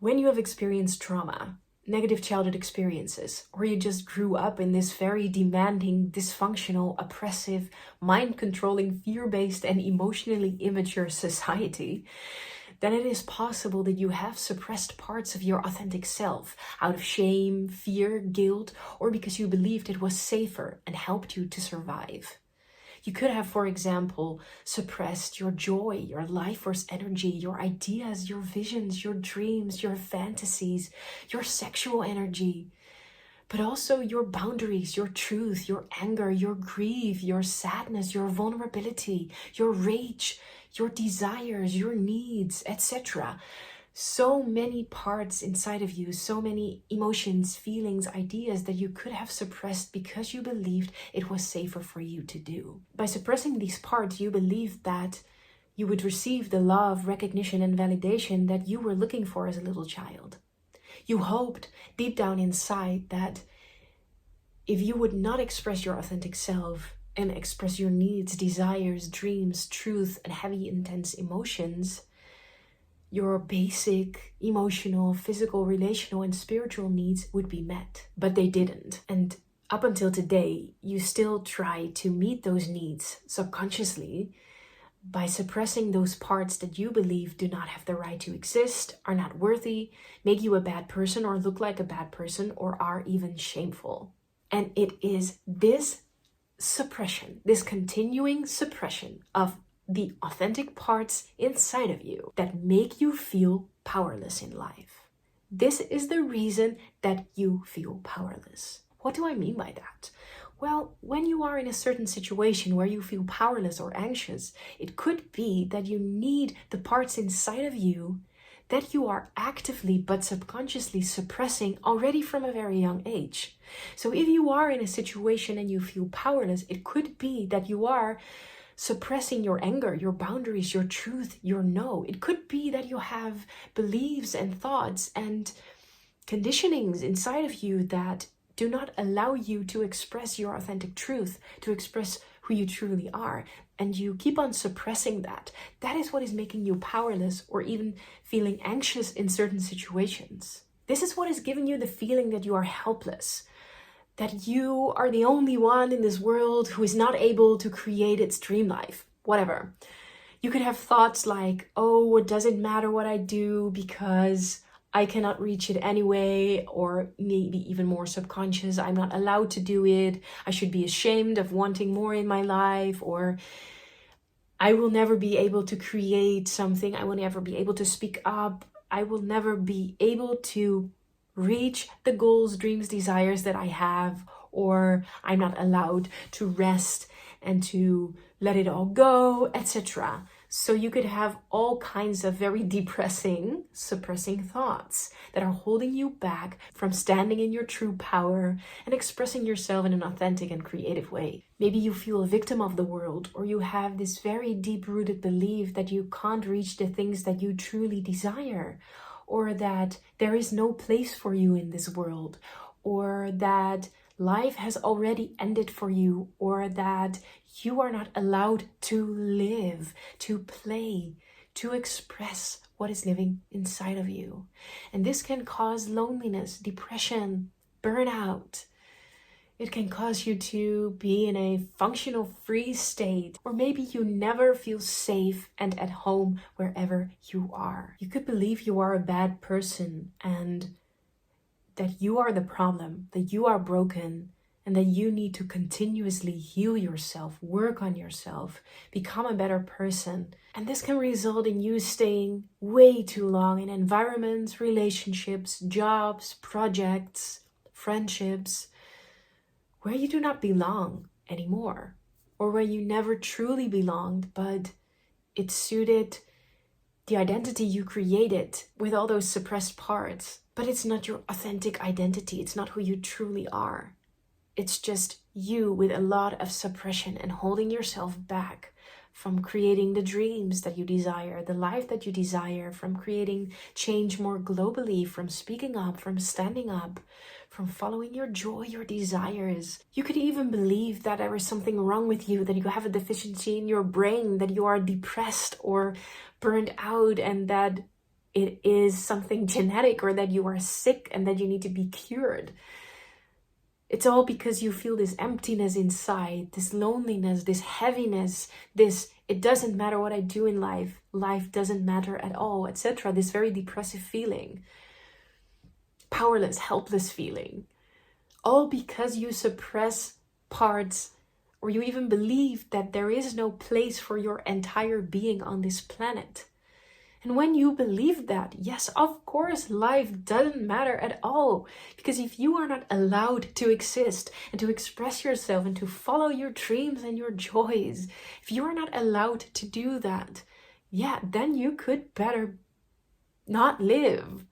When you have experienced trauma, negative childhood experiences, or you just grew up in this very demanding, dysfunctional, oppressive, mind-controlling, fear-based, and emotionally immature society, then it is possible that you have suppressed parts of your authentic self out of shame, fear, guilt, or because you believed it was safer and helped you to survive. You could have, for example, suppressed your joy, your life force energy, your ideas, your visions, your dreams, your fantasies, your sexual energy, but also your boundaries, your truth, your anger, your grief, your sadness, your vulnerability, your rage, your desires, your needs, etc. So many parts inside of you, so many emotions, feelings, ideas that you could have suppressed because you believed it was safer for you to do. By suppressing these parts, you believed that you would receive the love, recognition, and validation that you were looking for as a little child. You hoped deep down inside that if you would not express your authentic self and express your needs, desires, dreams, truth, and heavy, intense emotions, your basic emotional, physical, relational, and spiritual needs would be met. But they didn't. And up until today, you still try to meet those needs subconsciously by suppressing those parts that you believe do not have the right to exist, are not worthy, make you a bad person or look like a bad person, or are even shameful. And it is this suppression, this continuing suppression of the authentic parts inside of you that make you feel powerless in life. This is the reason that you feel powerless. What do I mean by that? Well, when you are in a certain situation where you feel powerless or anxious, it could be that you need the parts inside of you that you are actively but subconsciously suppressing already from a very young age. So if you are in a situation and you feel powerless, it could be that you are suppressing your anger, your boundaries, your truth, your no. It could be that you have beliefs and thoughts and conditionings inside of you that do not allow you to express your authentic truth, to express who you truly are. And you keep on suppressing that. That is what is making you powerless or even feeling anxious in certain situations. This is what is giving you the feeling that you are helpless, that you are the only one in this world who is not able to create its dream life, whatever. You could have thoughts like, oh, it doesn't matter what I do because I cannot reach it anyway, or maybe even more subconscious, I'm not allowed to do it. I should be ashamed of wanting more in my life, or I will never be able to create something. I will never be able to speak up. I will never be able to reach the goals, dreams, desires that I have, or I'm not allowed to rest and to let it all go, etc. So you could have all kinds of very depressing, suppressing thoughts that are holding you back from standing in your true power and expressing yourself in an authentic and creative way. Maybe you feel a victim of the world, or you have this very deep-rooted belief that you can't reach the things that you truly desire, or that there is no place for you in this world, or that life has already ended for you, or that you are not allowed to live, to play, to express what is living inside of you. And this can cause loneliness, depression, burnout. It can cause you to be in a functional freeze state, or maybe you never feel safe and at home wherever you are. You could believe you are a bad person and that you are the problem, that you are broken, and that you need to continuously heal yourself, work on yourself, become a better person. And this can result in you staying way too long in environments, relationships, jobs, projects, friendships, where you do not belong anymore, or where you never truly belonged, but it suited the identity you created with all those suppressed parts. But it's not your authentic identity. It's not who you truly are. It's just you with a lot of suppression and holding yourself back from creating the dreams that you desire, the life that you desire, from creating change more globally, from speaking up, from standing up, from following your joy, your desires. You could even believe that there is something wrong with you, that you have a deficiency in your brain, that you are depressed or burned out, and that it is something genetic or that you are sick and that you need to be cured. It's all because you feel this emptiness inside, this loneliness, this heaviness, this it doesn't matter what I do in life, life doesn't matter at all, etc. This very depressive feeling, powerless, helpless feeling. All because you suppress parts, or you even believe that there is no place for your entire being on this planet. And when you believe that, yes, of course, life doesn't matter at all. Because if you are not allowed to exist and to express yourself and to follow your dreams and your joys, if you are not allowed to do that, yeah, then you could better not live.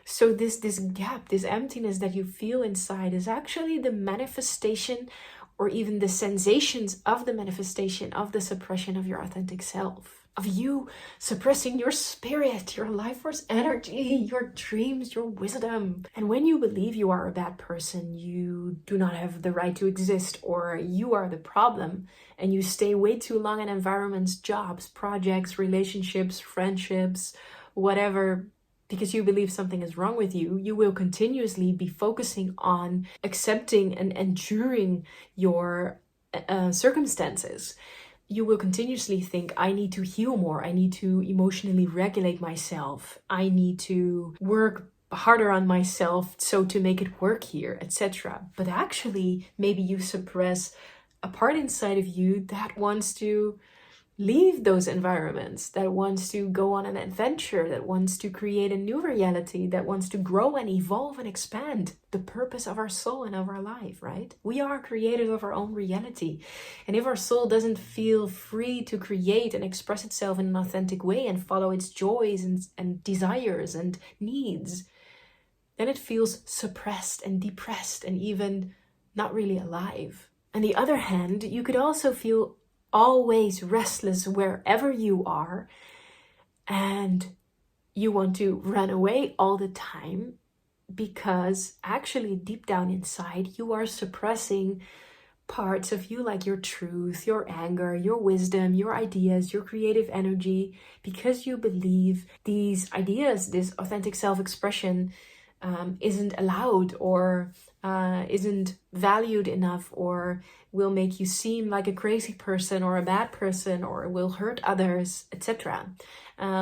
So this gap, this emptiness that you feel inside is actually the manifestation or even the sensations of the manifestation of the suppression of your authentic self. Of you suppressing your spirit, your life force energy, your dreams, your wisdom. And when you believe you are a bad person, you do not have the right to exist, or you are the problem, and you stay way too long in environments, jobs, projects, relationships, friendships, whatever, because you believe something is wrong with you, you will continuously be focusing on accepting and enduring your circumstances. You will continuously think, I need to heal more, I need to emotionally regulate myself, I need to work harder on myself so to make it work here, etc. But actually, maybe you suppress a part inside of you that wants to leave those environments, that wants to go on an adventure, that wants to create a new reality, that wants to grow and evolve and expand the purpose of our soul and of our life, right? We are creators of our own reality. And if our soul doesn't feel free to create and express itself in an authentic way and follow its joys and desires and needs, then it feels suppressed and depressed and even not really alive. On the other hand, you could also feel always restless wherever you are, and you want to run away all the time because actually deep down inside you are suppressing parts of you, like your truth, your anger, your wisdom, your ideas, your creative energy, because you believe these ideas, this authentic self-expression isn't allowed or isn't valued enough, or will make you seem like a crazy person or a bad person, or will hurt others, etc.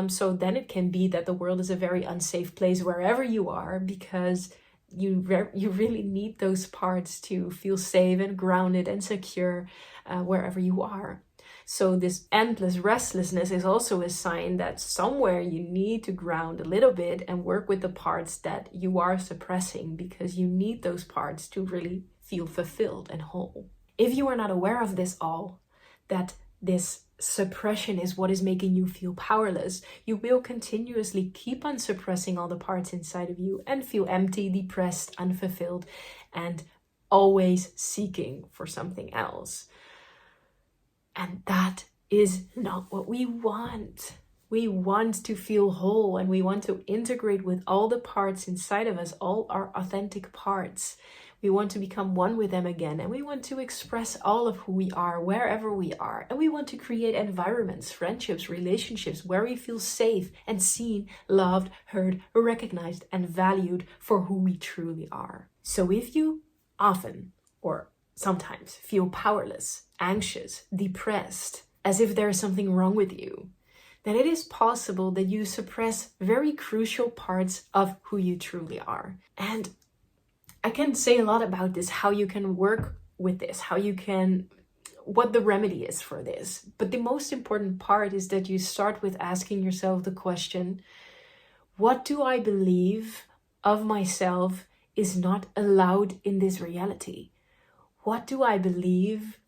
So then it can be that the world is a very unsafe place wherever you are, because you really need those parts to feel safe and grounded and secure wherever you are. So this endless restlessness is also a sign that somewhere you need to ground a little bit and work with the parts that you are suppressing, because you need those parts to really feel fulfilled and whole. If you are not aware of this all, that this suppression is what is making you feel powerless, you will continuously keep on suppressing all the parts inside of you and feel empty, depressed, unfulfilled, and always seeking for something else. And that is not what we want. We want to feel whole, and we want to integrate with all the parts inside of us, all our authentic parts. We want to become one with them again, and we want to express all of who we are wherever we are. And we want to create environments, friendships, relationships where we feel safe and seen, loved, heard, recognized, and valued for who we truly are. So if you often or sometimes feel powerless, anxious, depressed, as if there is something wrong with you, then it is possible that you suppress very crucial parts of who you truly are. And I can say a lot about this, how you can work with this, what the remedy is for this. But the most important part is that you start with asking yourself the question, what do I believe of myself is not allowed in this reality? What do I believe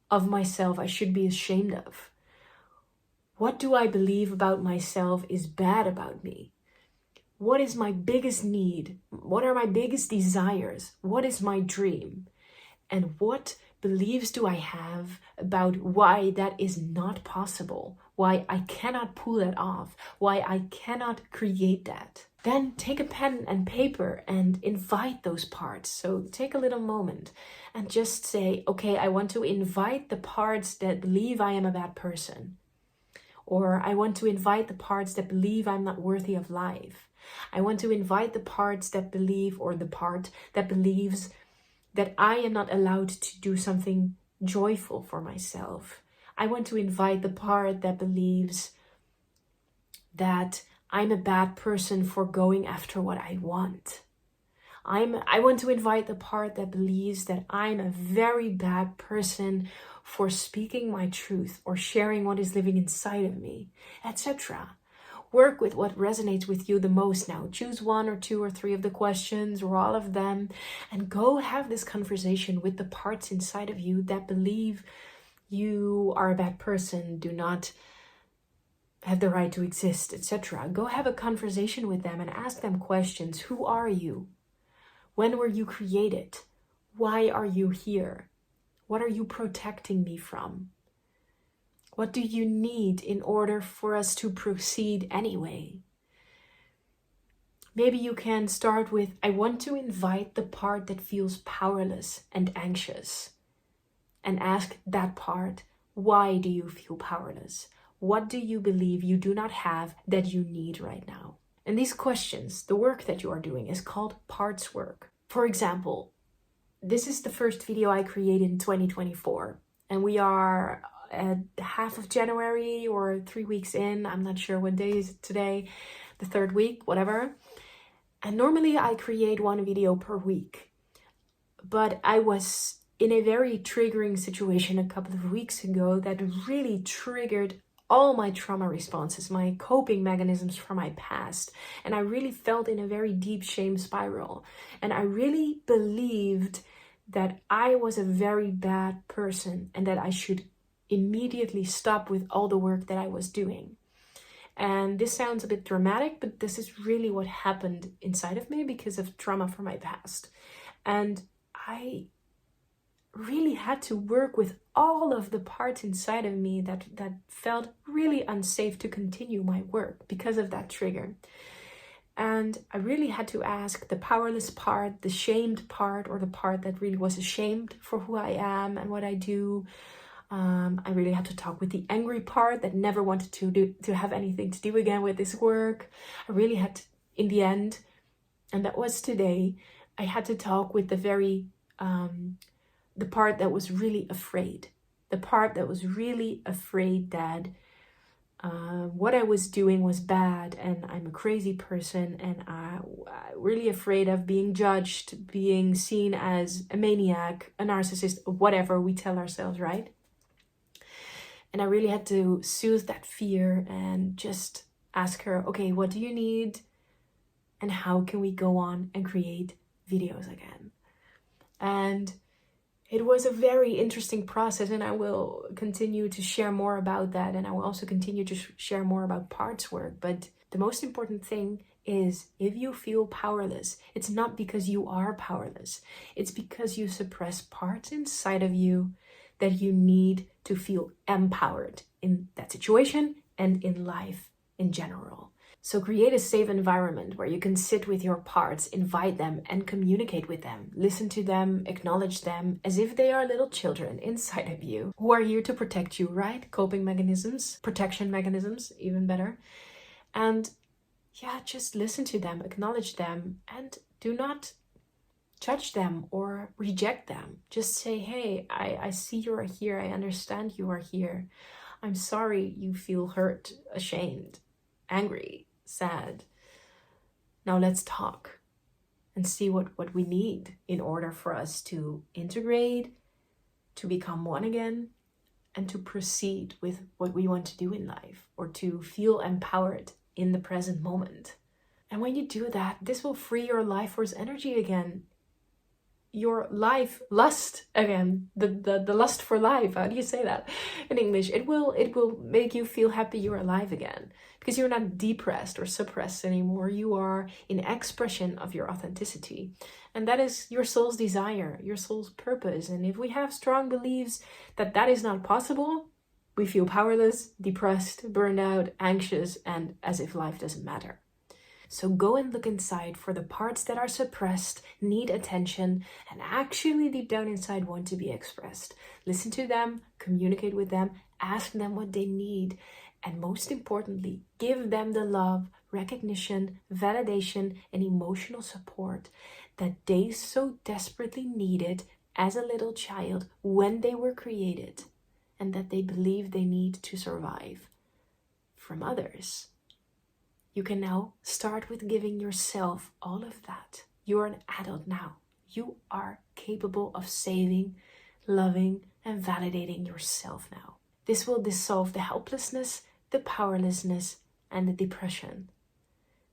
of myself I should be ashamed of? What do I believe about myself is bad about me? What is my biggest need? What are my biggest desires? What is my dream? And what beliefs do I have about why that is not possible? Why I cannot pull that off? Why I cannot create that? Then take a pen and paper and invite those parts. So take a little moment and just say, okay, I want to invite the parts that believe I am a bad person, Or I want to invite the parts that believe I'm not worthy of life. I want to invite the parts that believe, or the part that believes that I am not allowed to do something joyful for myself. I want to invite the part that believes that I'm a bad person for going after what I want. I want to invite the part that believes that I'm a very bad person for speaking my truth or sharing what is living inside of me, etc. Work with what resonates with you the most now. Choose 1 or 2 or 3 of the questions or all of them and go have this conversation with the parts inside of you that believe you are a bad person, do not have the right to exist, etc. Go have a conversation with them and ask them questions. Who are you? When were you created? Why are you here? What are you protecting me from? What do you need in order for us to proceed anyway? Maybe you can start with, I want to invite the part that feels powerless and anxious. And ask that part, why do you feel powerless? What do you believe you do not have that you need right now? And these questions, the work that you are doing, is called parts work. For example, this is the first video I created in 2024. And we are at half of January or 3 weeks in. I'm not sure what day is it today. The 3rd week, whatever. And normally I create 1 video per week. But I was in a very triggering situation a couple of weeks ago that really triggered all my trauma responses, my coping mechanisms from my past. And I really felt in a very deep shame spiral. And I really believed that I was a very bad person and that I should immediately stop with all the work that I was doing. And this sounds a bit dramatic, but this is really what happened inside of me because of trauma from my past. And I really had to work with all of the parts inside of me that felt really unsafe to continue my work because of that trigger. And I really had to ask the powerless part, the shamed part, or the part that really was ashamed for who I am and what I do. I really had to talk with the angry part that never wanted to have anything to do again with this work. I really had to, in the end, and that was today, I had to talk with the part that was really afraid. The part that was really afraid that what I was doing was bad and I'm a crazy person and I'm really afraid of being judged, being seen as a maniac, a narcissist, whatever we tell ourselves, right? And I really had to soothe that fear and just ask her, okay, what do you need? And how can we go on and create videos again? And it was a very interesting process, and I will continue to share more about that, and I will also continue to share more about parts work. But the most important thing is, if you feel powerless, it's not because you are powerless. It's because you suppress parts inside of you that you need to feel empowered in that situation and in life in general. So create a safe environment where you can sit with your parts, invite them and communicate with them. Listen to them, acknowledge them as if they are little children inside of you who are here to protect you, right? Coping mechanisms, protection mechanisms, even better. And yeah, just listen to them, acknowledge them, and do not judge them or reject them. Just say, hey, I see you are here. I understand you are here. I'm sorry you feel hurt, ashamed, angry, sad. Now let's talk and see what we need in order for us to integrate, to become one again, and to proceed with what we want to do in life, or to feel empowered in the present moment. And when you do that, this will free your life force energy again. Your life lust again, the lust for life. How do you say that in English? It will make you feel happy you're alive again, because you're not depressed or suppressed anymore. You are in expression of your authenticity, and that is your soul's desire, your soul's purpose. And if we have strong beliefs that that is not possible, we feel powerless, depressed, burned out, anxious, and as if life doesn't matter. So go and look inside for the parts that are suppressed, need attention, and actually deep down inside want to be expressed. Listen to them, communicate with them, ask them what they need, And most importantly, give them the love, recognition, validation, and emotional support that they so desperately needed as a little child when they were created, and that they believe they need to survive from others. You can now start with giving yourself all of that. You're an adult now. You are capable of saving, loving, and validating yourself now. This will dissolve the helplessness, the powerlessness, and the depression.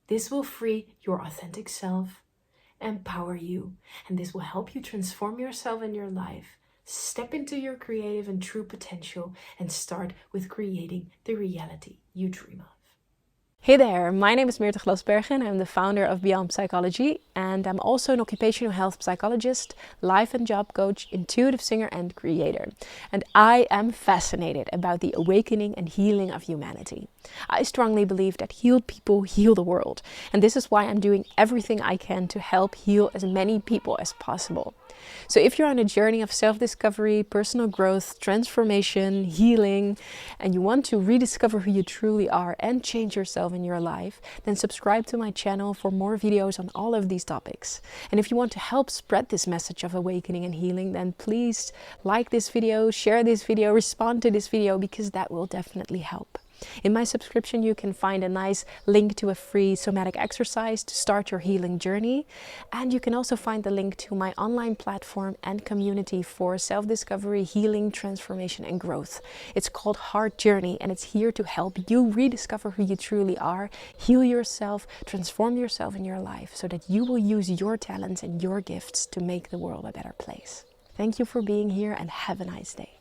This will free your authentic self, empower you, and this will help you transform yourself and your life. Step into your creative and true potential and start with creating the reality you dream of. Hey there, my name is Myrthe Glasbergen. I'm the founder of Beyond Psychology, and I'm also an occupational health psychologist, life and job coach, intuitive singer, and creator. And I am fascinated about the awakening and healing of humanity. I strongly believe that healed people heal the world, and this is why I'm doing everything I can to help heal as many people as possible. So if you're on a journey of self-discovery, personal growth, transformation, healing, and you want to rediscover who you truly are and change yourself in your life, then subscribe to my channel for more videos on all of these topics. And if you want to help spread this message of awakening and healing, then please like this video, share this video, respond to this video, because that will definitely help. In my subscription, you can find a nice link to a free somatic exercise to start your healing journey. And you can also find the link to my online platform and community for self-discovery, healing, transformation, and growth. It's called Heart Journey, and it's here to help you rediscover who you truly are, heal yourself, transform yourself in your life so that you will use your talents and your gifts to make the world a better place. Thank you for being here and have a nice day.